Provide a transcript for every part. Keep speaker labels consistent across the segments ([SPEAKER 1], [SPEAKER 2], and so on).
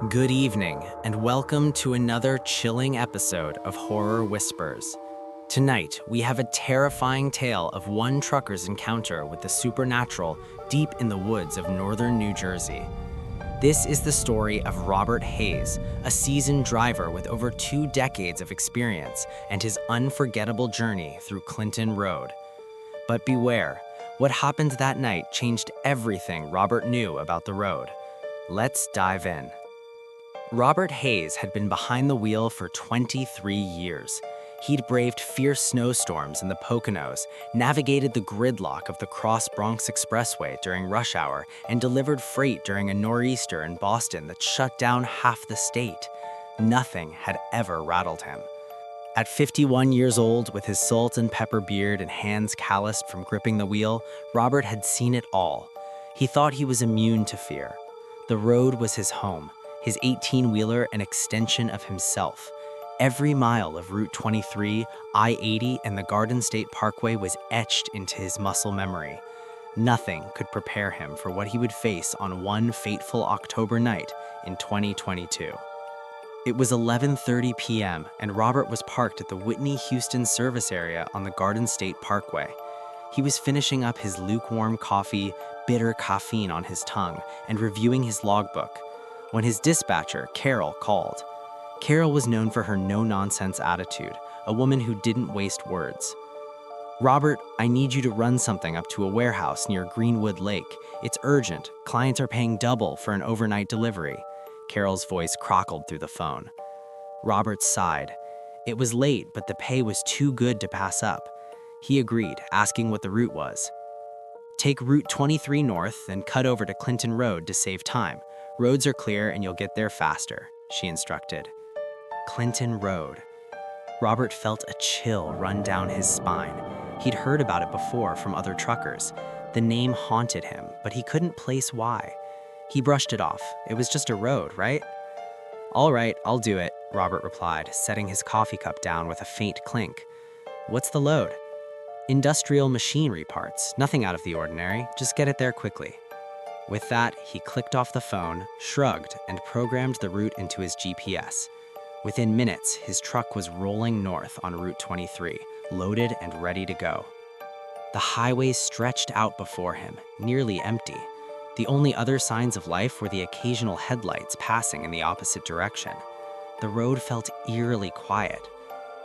[SPEAKER 1] Good evening, and welcome to another chilling episode of Horror Whispers. Tonight, we have a terrifying tale of one trucker's encounter with the supernatural deep in the woods of northern New Jersey. This is the story of Robert Hayes, a seasoned driver with over 2 decades of experience and his unforgettable journey through Clinton Road. But beware, what happened that night changed everything Robert knew about the road. Let's dive in. Robert Hayes had been behind the wheel for 23 years. He'd braved fierce snowstorms in the Poconos, navigated the gridlock of the Cross Bronx Expressway during rush hour, and delivered freight during a nor'easter in Boston that shut down half the state. Nothing had ever rattled him. At 51 years old, with his salt and pepper beard and hands calloused from gripping the wheel, Robert had seen it all. He thought he was immune to fear. The road was his home, his 18-wheeler an extension of himself. Every mile of Route 23, I-80, and the Garden State Parkway was etched into his muscle memory. Nothing could prepare him for what he would face on one fateful October night in 2022. It was 11:30 p.m., and Robert was parked at the Whitney Houston service area on the Garden State Parkway. He was finishing up his lukewarm coffee, bitter caffeine on his tongue, and reviewing his logbook, when his dispatcher, Carol, called. Carol was known for her no-nonsense attitude, a woman who didn't waste words. "Robert, I need you to run something up to a warehouse near Greenwood Lake. It's urgent. Clients are paying double for an overnight delivery." Carol's voice crackled through the phone. Robert sighed. It was late, but the pay was too good to pass up. He agreed, asking what the route was. "Take Route 23 north and cut over to Clinton Road to save time. Roads are clear and you'll get there faster," she instructed. Clinton Road. Robert felt a chill run down his spine. He'd heard about it before from other truckers. The name haunted him, but he couldn't place why. He brushed it off. It was just a road, right? "All right, I'll do it," Robert replied, setting his coffee cup down with a faint clink. "What's the load?" "Industrial machinery parts. Nothing out of the ordinary. Just get it there quickly." With that, he clicked off the phone, shrugged, and programmed the route into his GPS. Within minutes, his truck was rolling north on Route 23, loaded and ready to go. The highway stretched out before him, nearly empty. The only other signs of life were the occasional headlights passing in the opposite direction. The road felt eerily quiet.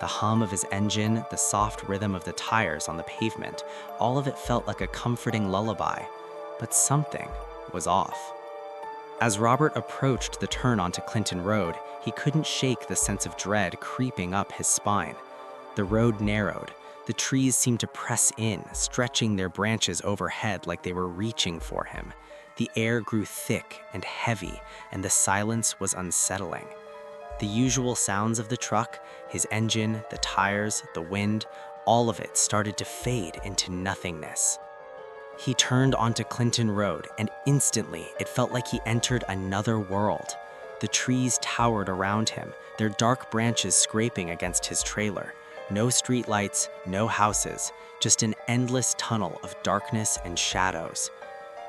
[SPEAKER 1] The hum of his engine, the soft rhythm of the tires on the pavement, all of it felt like a comforting lullaby. But something was off. As Robert approached the turn onto Clinton Road, he couldn't shake the sense of dread creeping up his spine. The road narrowed. The trees seemed to press in, stretching their branches overhead like they were reaching for him. The air grew thick and heavy, and the silence was unsettling. The usual sounds of the truck, his engine, the tires, the wind, all of it started to fade into nothingness. He turned onto Clinton Road, and instantly it felt like he entered another world. The trees towered around him, their dark branches scraping against his trailer. No streetlights, no houses, just an endless tunnel of darkness and shadows.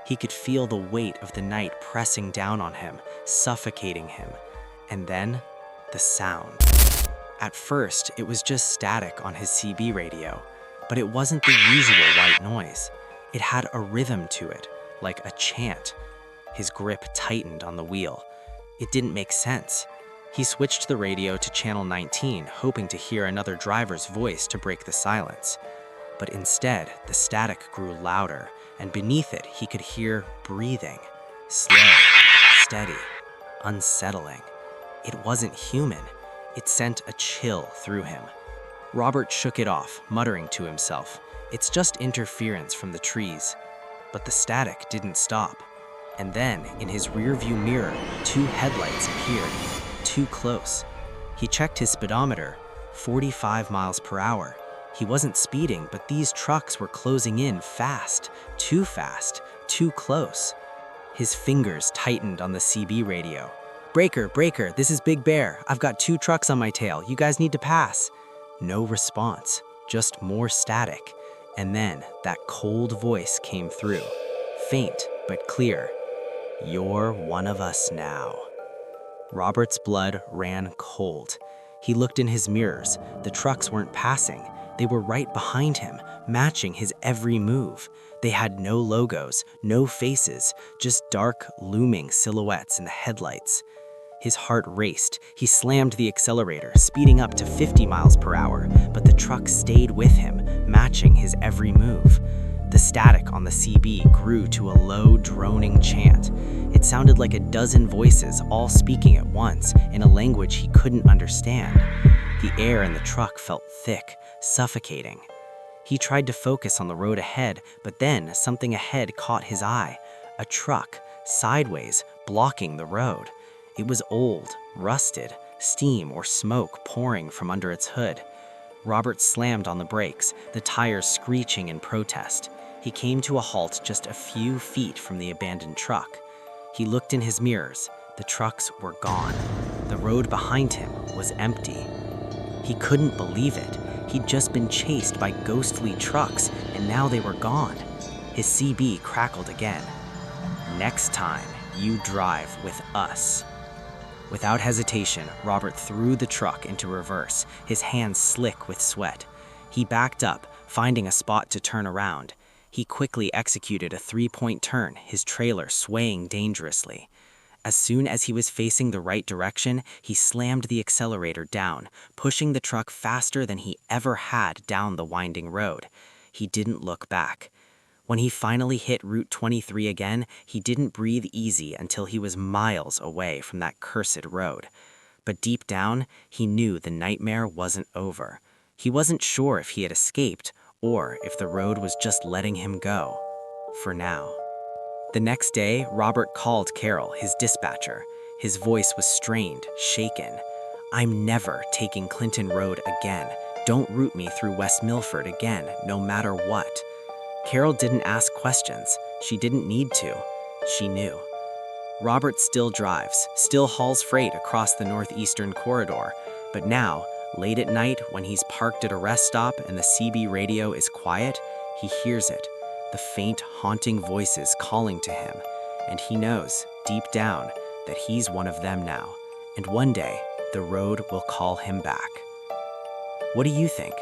[SPEAKER 1] He could feel the weight of the night pressing down on him, suffocating him. And then, the sound. At first, it was just static on his CB radio, but it wasn't the usual white noise. It had a rhythm to it, like a chant. His grip tightened on the wheel. It didn't make sense. He switched the radio to channel 19, hoping to hear another driver's voice to break the silence. But instead, the static grew louder, and beneath it, he could hear breathing. Slow, steady, unsettling. It wasn't human. It sent a chill through him. Robert shook it off, muttering to himself, "It's just interference from the trees." But the static didn't stop. And then, in his rearview mirror, 2 headlights appeared, too close. He checked his speedometer, 45 miles per hour. He wasn't speeding, but these trucks were closing in fast, too close. His fingers tightened on the CB radio. "Breaker, breaker, this is Big Bear. I've got 2 trucks on my tail. You guys need to pass." No response, just more static. And then that cold voice came through, faint but clear. "You're one of us now." Robert's blood ran cold. He looked in his mirrors. The trucks weren't passing. They were right behind him, matching his every move. They had no logos, no faces, just dark, looming silhouettes in the headlights. His heart raced. He slammed the accelerator, speeding up to 50 miles per hour, but the truck stayed with him, matching his every move. The static on the CB grew to a low, droning chant. It sounded like a dozen voices all speaking at once in a language he couldn't understand. The air in the truck felt thick, suffocating. He tried to focus on the road ahead, but then something ahead caught his eye. A truck, sideways, blocking the road. It was old, rusted, steam or smoke pouring from under its hood. Robert slammed on the brakes, the tires screeching in protest. He came to a halt just a few feet from the abandoned truck. He looked in his mirrors. The trucks were gone. The road behind him was empty. He couldn't believe it. He'd just been chased by ghostly trucks, and now they were gone. His CB crackled again. "Next time, you drive with us." Without hesitation, Robert threw the truck into reverse, his hands slick with sweat. He backed up, finding a spot to turn around. He quickly executed a three-point turn, his trailer swaying dangerously. As soon as he was facing the right direction, he slammed the accelerator down, pushing the truck faster than he ever had down the winding road. He didn't look back. When he finally hit Route 23 again, he didn't breathe easy until he was miles away from that cursed road. But deep down, he knew the nightmare wasn't over. He wasn't sure if he had escaped or if the road was just letting him go. For now. The next day, Robert called Carol, his dispatcher. His voice was strained, shaken. "I'm never taking Clinton Road again. Don't route me through West Milford again, no matter what." Carol didn't ask questions. She didn't need to. She knew. Robert still drives, still hauls freight across the northeastern corridor. But now, late at night, when he's parked at a rest stop and the CB radio is quiet, he hears it. The faint, haunting voices calling to him. And he knows, deep down, that he's one of them now. And one day, the road will call him back. What do you think?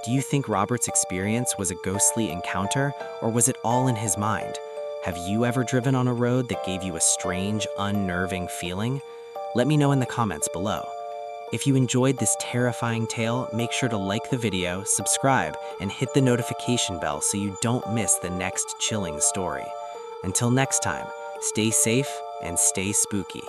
[SPEAKER 1] Do you think Robert's experience was a ghostly encounter, or was it all in his mind? Have you ever driven on a road that gave you a strange, unnerving feeling? Let me know in the comments below. If you enjoyed this terrifying tale, make sure to like the video, subscribe, and hit the notification bell so you don't miss the next chilling story. Until next time, stay safe and stay spooky.